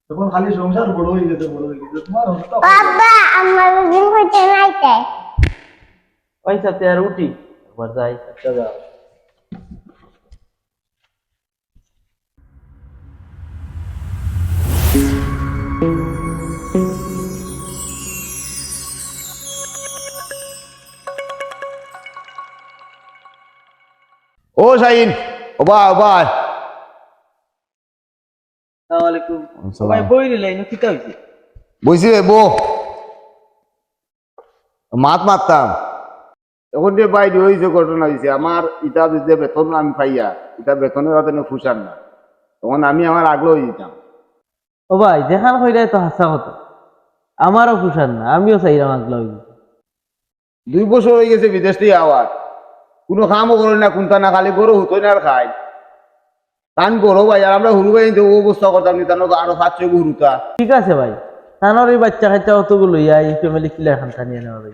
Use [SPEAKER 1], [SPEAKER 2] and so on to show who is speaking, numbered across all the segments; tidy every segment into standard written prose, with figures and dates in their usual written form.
[SPEAKER 1] তখন খালি সংসার বড় হয়ে গেছে তোমার অবস্থা
[SPEAKER 2] বাবা আমার দিন হইতে নাইতে
[SPEAKER 3] ওই সাথে আর উঠি একবার যাই একটা যাও
[SPEAKER 4] ও শাহিন ও ভাই ভাই
[SPEAKER 3] আসসালামু আলাইকুম ভাই বই রে লাইনো কিটা হইছে
[SPEAKER 4] বুঝছি রে বো মাত মারতাম এখন যে বাইরে হয়েছে ঘটনা হয়েছে আমার ইটা যে বেতন আমি পাইয়া এটা বেতনের হাতে খুশার না তখন আমি আমার আগলো হয়ে যেতাম
[SPEAKER 3] ও ভাই যেখান কইরাই তো হাসা কথা আমারও খুশার না আমিও চাইরাম আগলা হইছি
[SPEAKER 4] 2 বছর হয়ে গেছে বিদেশ থেকে আওয়ার কোনো কামও করে না কোনটা না খালি গরু হতোই না আর খাই টান করো ভাই আর আমরা হুরু ভাই ও অবস্থা করতাম নিতাম আরো 7-6 হুরুতা
[SPEAKER 3] ঠিক আছে ভাই তানোর এই বাচ্চা কাচ্চা অতগুলো এই ফ্যামিলি কিলা এখন টানিয়ে নেওয়া ভাই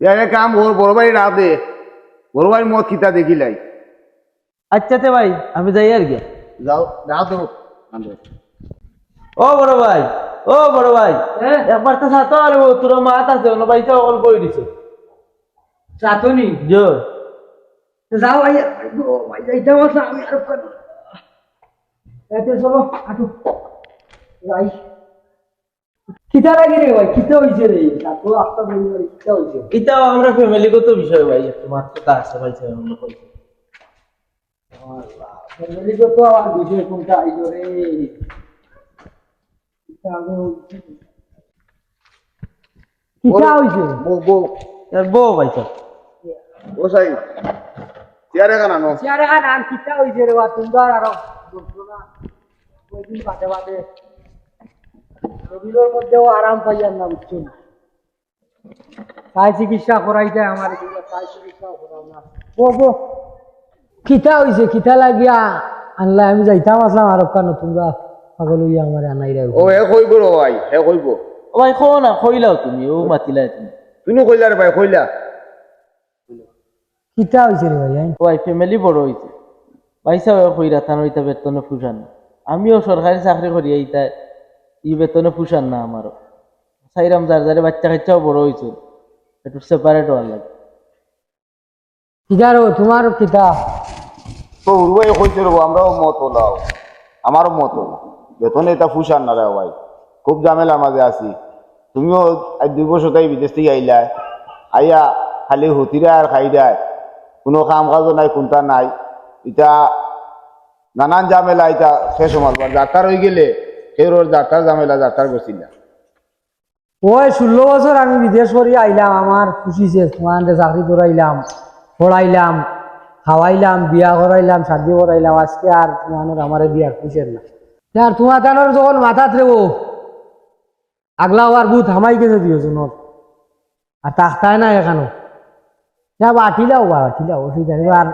[SPEAKER 4] এর কাম ওর বড় ভাই না দে বড় ভাই মত খিতা দেখিলাই
[SPEAKER 3] আচ্ছাতে ভাই আমি যাই আর কি
[SPEAKER 4] যাও যাও তো
[SPEAKER 3] ও বড় ভাই একবার তো সাথে আর ও তোর মাত আছে অন্য ভাই তো অকল বই দিছে
[SPEAKER 5] চাতনি
[SPEAKER 3] জোর
[SPEAKER 5] যাও ভাই ভাই যাইতে বসা আমি আর কর এতে চলো আটু যাই কিতা লাগি রে ভাই কিতা হইছে রে চাতু আস্তা বলি রে কিতা হইছে
[SPEAKER 3] এটাও আমরা ফ্যামিলিগত বিষয় ভাই একটু মাত্রটা আছে ভাই স্যার অন্য কইছে
[SPEAKER 5] আল্লাহ ফ্যামিলি তো তো আর বুঝে কোনটা আইলো রে কিতা হবে কিতা হইছে
[SPEAKER 4] বো বো
[SPEAKER 3] আর বউ ভাই স্যার
[SPEAKER 4] ও শাহিন চেয়ারে কেন আনো
[SPEAKER 5] চেয়ারে আর কিতা হইছে রে বা তোমরা আর বুঝছো না কয়দিন বাদে বাদে রবিবার মধ্যেও আরাম পাইয়ার না বুঝছো না তাই চিকিৎসা করাইতে আমার এগুলো তাই চিকিৎসা করাও না ও কিতা হইছে কিতা লাগিয়া আনলা আমি যাইতাম আসলাম আর কেন তোমরা পাগল হইয়া আমার আনাই রে
[SPEAKER 4] ও হে কইব রে ভাই হে কইব
[SPEAKER 3] ও ভাই খো না খইলাও তুমি ও মাতিলাই তুমি
[SPEAKER 4] তুই কইলা রে ভাই কইলা
[SPEAKER 5] কিতা হইছে রে ভাই
[SPEAKER 3] ও ভাই ফ্যামিলি বড় হইছে ভাই সাহেব কইরা তানো ইতা বেতনে ফুসান না আমিও সরকারি চাকরি করি এইটা ই বেতনে ফুসান না আমারও সাইরাম যার যারে বাচ্চা কাচ্চাও বড় হইছে একটু সেপারেট হওয়ার লাগে
[SPEAKER 5] কিতা রো তোমার কিতা
[SPEAKER 4] তো উরুবাই কইতে রবো আমরাও মত হলাও আমারও মত হলো বেতনে এটা ফুসার না রে ভাই খুব ঝামেলার মাঝে আছি তুমিও আজ 2 বছর তাই বিদেশ থেকে আইলা আইয়া খালি হতিরা আর খাইরা কোনো কাম কাজও নাই কোনটা নাই এটা নানান ঝামেলা এটা শেষ হমার যাত্রার হয়ে গেলে সেই ওর যাত্রার ঝামেলা যাত্রার গেছিল
[SPEAKER 5] ওই 16 বছর আমি বিদেশ করি আইলাম আমার খুশি শেষ তোমার চাকরি করাইলাম পড়াইলাম খাওয়াইলাম বিয়া করাইলাম শাদি করাইলাম আজকে আর তোমার আমারে বিয়া খুশির না আর তোমার তানোর যখন মাথাত রে ও আগলা হওয়ার বুথ হামাই গেছে দিও জনের আর তাকতায় না এখানো যা বাটিলাও অসুবিধা নেই আর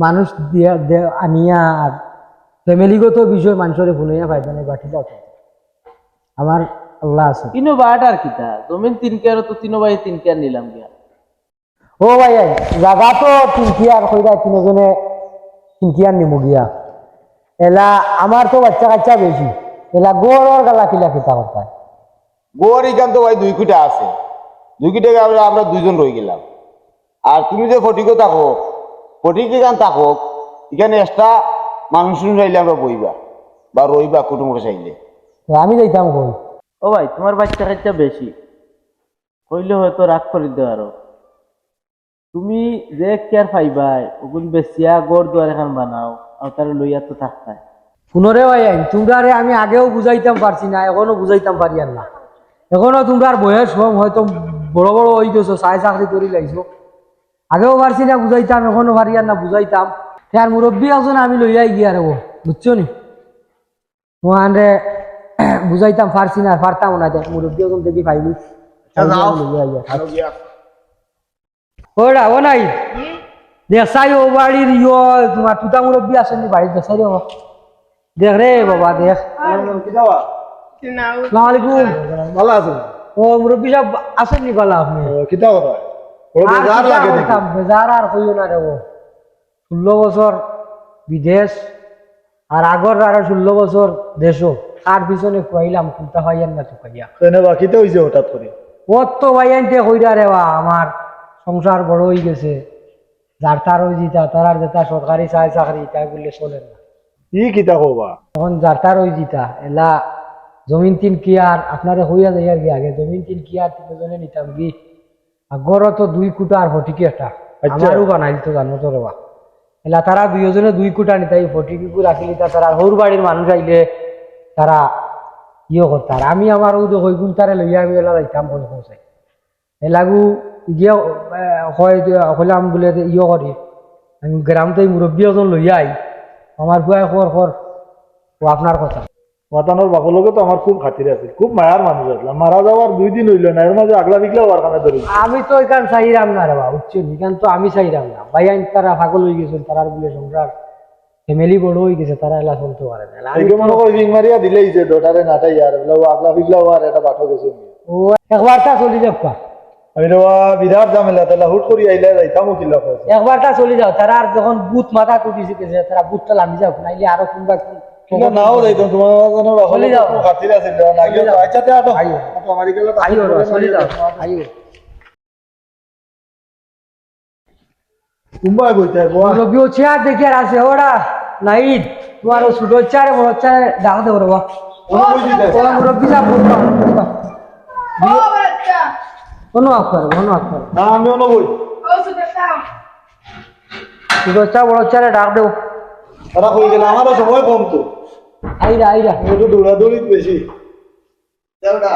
[SPEAKER 5] মানুষ দিয়া আনিয়া আর ফ্যামিলিগত বিষয় মানুষের ভুলাইয়া ফায়দা নেই বাটিলাও আমার আল্লাহ আছে
[SPEAKER 3] তিনো বাট আর কিতা জমিন 3 কেয়ার তো তিনো ভাই 3 কেয়ার নিলাম গিয়া
[SPEAKER 5] ও ভাই জায়গা তো তিনকিয়ার কইরা তিনজনে তিনকিয়ার নিমু গিয়া এলা আমার তো বাচ্চা কাচ্চা বেশি এলা গোড়র গালা কিলা কিতা করতা
[SPEAKER 4] গোয়ার এখান তো ভাই 2 কোটি আছে 2 কোটি আমরা 2 জন রয়ে গেলাম আর তুমি যে ফটিকও থাকো ফটিক এখান থাকো এখানে এক্সট্রা মানুষ চাইলে আমরা বইবা বা রইবা কুটুম্ব চাইলে
[SPEAKER 5] আমি যাইতাম কই
[SPEAKER 3] ও ভাই তোমার বাচ্চা কাচ্চা বেশি কইলে হয়তো রাগ করে দেও আরো তুমি যে কেয়ার পাইবাই ওগুন বেশিয়া গড় দুয়ার এখন বানাও আর তার লইয়া তো থাকতায়
[SPEAKER 5] পুনরে ভাই তোমরা আমি আগেও বুঝাইতাম পারছি না এখনো বুঝাইতাম পারি আর না এখনো তোমরা বয়স কম হয়তো বড় বড় হয়ে গেছো চাই চাকরি করে লাইছো আগেও পারছি না বুঝাইতাম এখনো পারি আর না বুঝাইতাম আর মুরব্বী একজন আমি লইয়াই গিয়া রেবো বুঝছো নি তোমারে বুঝাইতাম পারছি না পারতাম না মুরব্বী একজন দেখি পাইলি ওরা ও নাই দেখাই ও বাড়ির তোমার তুতা মুরব্বী আসেনি বাড়ির দেখাই রে দেখ রে বাবা দেখ আসসালামু আলাইকুম
[SPEAKER 1] ভালো আছেন
[SPEAKER 5] ও মুরব্বী সাহেব আসেননি ভালো আপনি
[SPEAKER 1] কিতা কথা বেজার লাগে দেখি
[SPEAKER 5] বেজার আর কইও না রে ও 16 বছর বিদেশ আর আগর আরো 16 বছর দেশও আর পিছনে খুয়াইলাম কুলতা ভাইয়ান না চুকাইয়া
[SPEAKER 1] এনে বাকিতে হয়েছে হঠাৎ করে
[SPEAKER 5] কত ভাইয়ানতে কইরা রেওয়া আমার সংসার বড় হয়ে গেছে যার তার ওই জিতা তার যেটা সরকারি চাকরি তাই বললে চলে না
[SPEAKER 1] ই কিতা হবা
[SPEAKER 5] তখন যার তার ওই জিতা এলা জমিন তিন কি আর আপনারে হইয়া যাই আর কি আগে জমিন তিন কি আর তিনজনে নিতাম কি আগর তো 2 কোটা আর ফটিকি একটা আমারও বানাইল তো জানো তো রেবা এলা তারা দুইজনে 2 কোটা নিতাই ফটিকিকু রাখিলি তারা হৌর বাড়ির মানুষ আইলে তারা ইয়ে করতার আমি আমার ওই হইগুন তারে লইয়া আমি এলা যাইতাম বলে পৌঁছাই এলাগু গিয়ে হইলাম বলে ইয়ে করি আমি গ্রাম থেকে মুরব্বী এজন লইয়া আই আমার বুয়া খর ও আপনার কথা
[SPEAKER 1] মাতানোর বাপলকে তো আমার খুব খাতির আছে খুব মায়ার মানুষ আসলাম মারা যাওয়ার 2 দিন হইল না এর মাঝে আগলা বিকলা হওয়ার কানে ধরি
[SPEAKER 5] আমি তো এখান চাইরাম না রে বা উচ্চ এখান তো আমি চাইরাম না ভাইয়া তারা পাগল হয়ে গেছেন তারার বলে সংসার ফ্যামিলি বড় হয়ে গেছে তারা এলা চলতে পারে না
[SPEAKER 1] এইকে মনে করি রিং মারিয়া দিলেই যে ডটারে নাটাই আর বলে ও আগলা বিকলা হওয়ার এটা বাটো গেছে
[SPEAKER 5] ও একবারটা চলে যাও
[SPEAKER 1] আমি রে বিরাট ঝামেলা তাহলে হুট করি আইলে যাইতাম কিলা কইছে
[SPEAKER 5] একবারটা চলে যাও তারা আর যখন বুথ মাথা টুটি শিখেছে তারা বুথটা লামি যাও নাইলে আরো কোনবা
[SPEAKER 1] কিলা নাও যাইতাম তোমার জানো
[SPEAKER 5] চলে যাও।
[SPEAKER 1] খুব খাতির আছে না গিয়ে আচ্ছা তে আটো
[SPEAKER 5] আইও।
[SPEAKER 1] আটো আমারি গেলে
[SPEAKER 5] আইও চলে যাও আইও
[SPEAKER 1] কুম্বাই বইতে বয়া
[SPEAKER 5] রবিও চেয়ার দেখে আর আছে ওরা নাইদ তোমার ছোট চারে বড় চারে ডাক দেবো রে বা
[SPEAKER 1] ওরা বই দিতে
[SPEAKER 5] ওরা মুরব্বী যা বলবা কোনো আকবার
[SPEAKER 1] না আমি অন বই
[SPEAKER 5] ছোট চা বড় চারে ডাক দেবো
[SPEAKER 1] তারা কই গেল আমারও সময় কম তো
[SPEAKER 5] আইরা
[SPEAKER 1] একটু দৌড়াদৌড়ি বেশি চলটা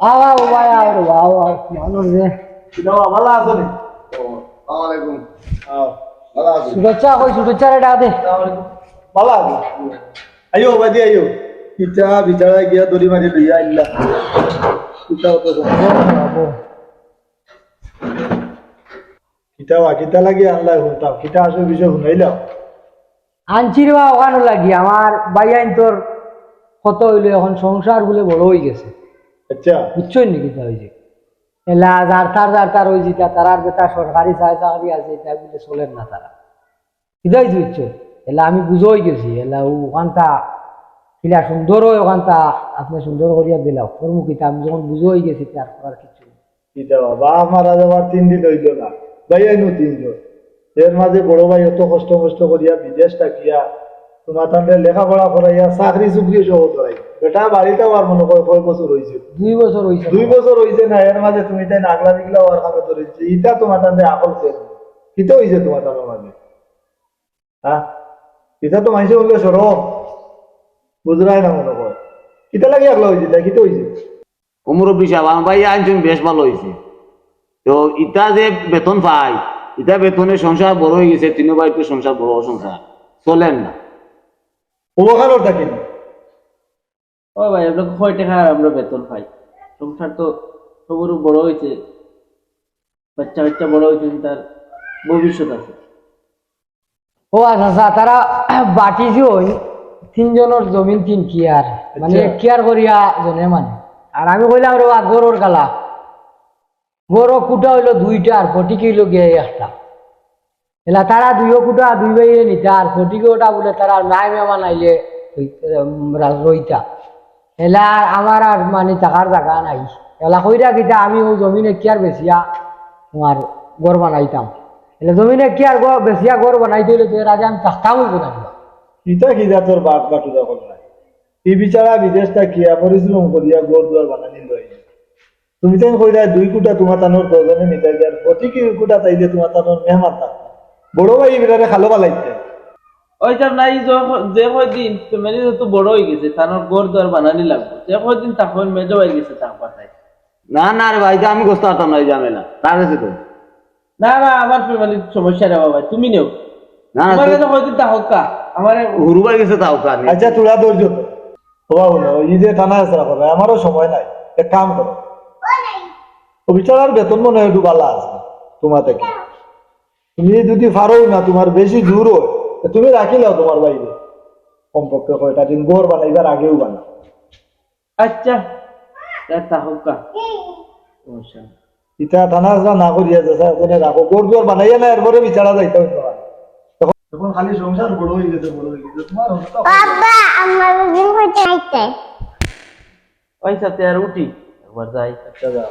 [SPEAKER 5] আও ভাই আও মানুষ রে
[SPEAKER 1] কিনা ভালো আছে নি
[SPEAKER 4] আসসালামু আলাইকুম
[SPEAKER 1] হ্যাঁ ভালো আছে
[SPEAKER 5] শুভেচ্ছা কই শুভেচ্ছা রে ডাক দে
[SPEAKER 1] ভালো আছে আইও বাদি আইও কিটা বিচারা গিয়া দড়ি মারি লইয়া আইলা কিটা তো কিটা লাগি আনলা হুনতাম কিটা আসে বিষয় শুনাইলাম
[SPEAKER 5] আনছির বা ওখানে লাগি আমার বাইয়াইন তোর কত হইলো এখন সংসার বলে বড় হয়ে গেছে
[SPEAKER 1] আচ্ছা
[SPEAKER 5] বুঝছই নাকি তা হয়েছে এলা যার তার ওই জিতা তারার বেটা সরকারি চাকরি আছে তাই বলে চলেন না তারা হৃদয় বুঝছ এলা আমি বুঝোই গেছি এলা ওখানটা কিলা সুন্দর হয় ওখানটা আপনি সুন্দর করিয়া দিলাম কর্মকিতা আমি যখন বুঝোই গেছি তার করার কিছু নেই।
[SPEAKER 1] কিটা বাবা মারা যাওয়ার 3 দিন হইল না ভাই আইনু 3 জন এর মাঝে বড় ভাই এত কষ্ট করিয়া বিদেশ থাকিয়া তোমার তাদের লেখাপড়া করাইয়া চাকরি চুকরি সহ করাই বেটা বাড়িতেও আর মনে করে কয় বছর হয়েছে
[SPEAKER 5] 2 বছর হয়েছে
[SPEAKER 1] 2 বছর হয়েছে না এর মাঝে তুমি তাই আগলা বিগলা হওয়ার কামে ধরেছি ইটা তোমার তাদের আকল শেষ কিতা হয়েছে তোমার তাদের মাঝে হ্যাঁ এটা তো মানুষে বললে সরম বুঝলাই না মনে কর কিতা লাগে আগলা হয়েছে তাই কিতা হয়েছে
[SPEAKER 4] মুরব্বী সাহেব আমার ভাই আনছেন বেশ ভালো হয়েছে তো ইটা যে বেতন পাই ইটা বেতনে সংসার বড় হয়ে গেছে 3 বাড়িতে সংসার বড় সংসার চলেন না
[SPEAKER 1] ওখানোর থাকি
[SPEAKER 3] ও ভাই আমরা কয় টাকা আমরা বেতন পাই সংসার তো সবরও বড় হয়েছে বাচ্চা বড় হয়েছে তার ভবিষ্যৎ আছে
[SPEAKER 5] ও আচ্ছা তারা বাটি যে ওই 3 জনের জমিন 3 কিয়ার মানে
[SPEAKER 1] আচ্ছা।
[SPEAKER 5] 1 কিয়ার করিয়া জনে মানে আর আমি কইলাম রে গরুর কালা গরু কুটা হইলো 2টা আর ফটি কিলো গিয়ে একটা এলা তারা 2 কুটা 2 বাইরে নিতা আর ফটি কিলোটা বলে তারা নাই মেমা নাইলে রইতা এলা আমার আর মানে টাকার জায়গা নাই এলা কইরা কিতা আমি ও জমিনে কিয়ার বেচিয়া তোমার গড় বানাইতাম এলা জমিনে কিয়ার বেচিয়া গড় বানাইতে হইলে তো এর আগে আমি থাকতাম হইব না
[SPEAKER 1] কিতা খিদা তোর বাপ বাটুরা কল নাই এই বিচারা বিদেশ থাকিয়া পরিশ্রম করিয়া গোর দুয়ার বানানি লই তুমি তাই কইরা 2 কোটা তোমার তানোর দজনে নিতে গিয়ার 40 কোটা তাইলে তোমার তানোর মেহমান থাকতো বড় ভাই বিরারে খালো বালাইতে
[SPEAKER 3] ওইটা নাই যে কয়দিন ফ্যামিলি তো বড় হয়ে গেছে তার ঘর দর বানানি লাগবে যে কয়দিন তখন মেজো হয়ে গেছে তার পাঠায়
[SPEAKER 4] না রে ভাই আমি গোস্ত আতাম না এই ঝামেলা তার কাছে তো
[SPEAKER 3] না আমার ফ্যামিলির সমস্যা রে বাবা তুমি নেও
[SPEAKER 4] না
[SPEAKER 3] তোমার কাছে কয়দিন তা হোক আমার
[SPEAKER 4] হুরু ভাই গেছে তাও কার
[SPEAKER 1] আচ্ছা তোরা ধৈর্য ধর। হওয়া হলো এই যে থানা আসরা করবে আমারও সময় নাই এক কাম করো ও বিচারার বেতন মনে হয় একটু ভালো আছে তোমার থেকে তুমি যদি পারো না তোমার বেশি জোর হয় তো তুমি রাখিলাও তোমার বাইরে কমপক্ষে কয়টা দিন গোর বানাইবার আগেও বানাও
[SPEAKER 3] আচ্ছা তা হোক সমস্যা নেই।
[SPEAKER 1] ইটা থানা আসরা না করিয়া যাচ্ছে ওখানে রাখো গোর দুয়ার বানাইয়া না এরপরে বিচারা যাইতে হইতো এখন খালি সংসার বড় হয়ে গেছে তোমার অবস্থা
[SPEAKER 2] বাবা আমার দিন হইতে নাইতে
[SPEAKER 3] পয়সাতে আর উঠি একবার যাই।
[SPEAKER 1] আচ্ছা যাও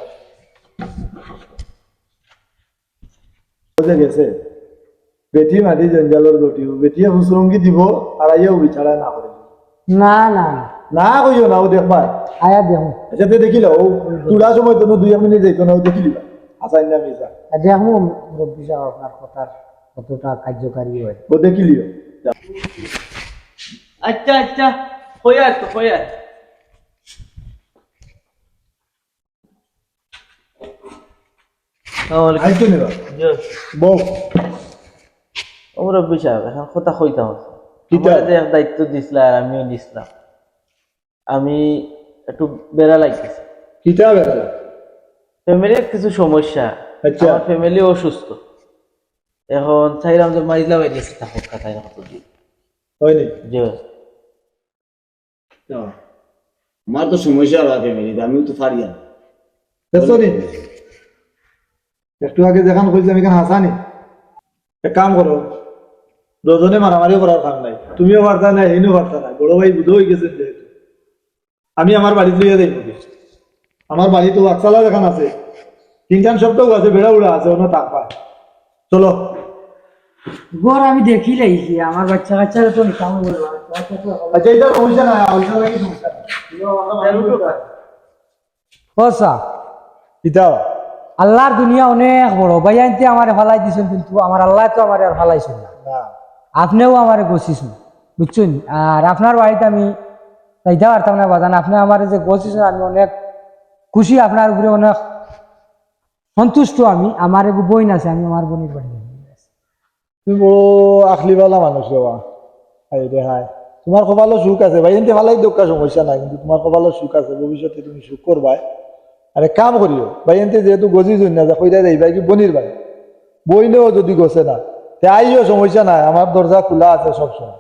[SPEAKER 1] বুঝে গেছে বেটি মাটি জঞ্জালের গটিও বেটিয়ে হুসরঙ্গি দিব আর আইয়াও বিছাড়া না করে
[SPEAKER 5] না না না
[SPEAKER 1] না কইও না ও দেখবা
[SPEAKER 5] আয়া দেখো
[SPEAKER 1] আচ্ছা তে দেখিল ও তুলা সময় তো 2 মিনিট যাইতো না ও দেখিলিবা আসাই না মিছা
[SPEAKER 5] দেখো মুরব্বী সাহেব আপনার কথার কতটা কার্যকারী হয়।
[SPEAKER 1] ও দেখিলিও
[SPEAKER 3] আচ্ছা আচ্ছা হইয়া তো হইয়া
[SPEAKER 1] আইতো নিবা বউ
[SPEAKER 3] মুরব্বী সাহেব এখন কথা কইতাম
[SPEAKER 1] কিতা?
[SPEAKER 3] আমারে যে দায়িত্ব দিছিল আর আমিও দিছিলাম, আমি একটু বেড়া লাগতেছে
[SPEAKER 1] কিতা বেটা
[SPEAKER 3] ফ্যামিলির কিছু সমস্যা।
[SPEAKER 1] আচ্ছা।
[SPEAKER 3] আমার ফ্যামিলি অসুস্থ, এখন চাইলাম যে মাইজলা বাইরেছে থাকুক কথাই কত দিন
[SPEAKER 1] হয়নি
[SPEAKER 3] যে
[SPEAKER 4] আমার তো সমস্যা হয় ফ্যামিলিতে, আমিও তো পারি না।
[SPEAKER 1] দেখছো নি একটু আগে যেখান কইছিলাম এখানে হাসানি এক কাম করো দুজনে মারামারি করার কাম নাই, তুমিও পারতা না ইনিও পারতা না, বড় ভাই বুধ হয়ে গেছেন যেহেতু আমি আমার বাড়িতে লইয়া যাই বুঝি আমার বাড়ি তো আকসালা যেখান আছে 3 সপ্তাহ আছে বেড়া উড়া আছে অন্য তাক পায় চলো
[SPEAKER 5] ঘর আমি দেখি লাইছি আমার বাচ্চা কাচ্চারা তো নিকাম বলবো
[SPEAKER 1] আচ্ছা এটা সমস্যা না ওইটা লাগি সমস্যা
[SPEAKER 5] ও স্যার
[SPEAKER 1] কিতা
[SPEAKER 5] আল্লাহর দুনিয়া অনেক বড় ভাইয়ানতে আমার ফালাই দিছেন কিন্তু আমার আল্লাহ তো আমার আর ফালাইছেন না,
[SPEAKER 1] না
[SPEAKER 5] আপনিও আমার গছিছেন বুঝছেন। আর আপনার বাড়িতে আমি যাইতে পারতাম না বাজান, আপনি আমার যে গছিছেন আমি অনেক খুশি, আপনার উপরে অনেক সন্তুষ্ট। আমি আমার এক বোন আছে, আমি আমার বোনের বাড়ি যাই।
[SPEAKER 1] তুমি বড় আখলিওয়ালা মানুষ বাবা হাই রে হাই তোমার কপালও সুখ আছে ভাই এনতে ভালাই দোকা সমস্যা নাই কিন্তু তোমার কপালও সুখ আছে ভবিষ্যতে তুমি সুখ করবাই আরে কাম করিও ভাই এনতে যেহেতু গজি জন্য যা কইরা দেই ভাই কি বনির ভাই বইনেও যদি গছে না তে আইও সমস্যা নাই আমার দরজা খোলা আছে সবসময়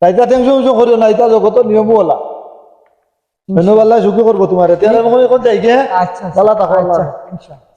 [SPEAKER 1] তাইটা টেনশন করিও না এটা জগতের নিয়মও ওলা ধন্যবাদ সুখী করবো তোমার এখন যাই গে
[SPEAKER 5] আচ্ছা
[SPEAKER 1] ভালো থাকো
[SPEAKER 5] আচ্ছা
[SPEAKER 1] আল্লাহ।
[SPEAKER 5] ইনশাআল্লাহ।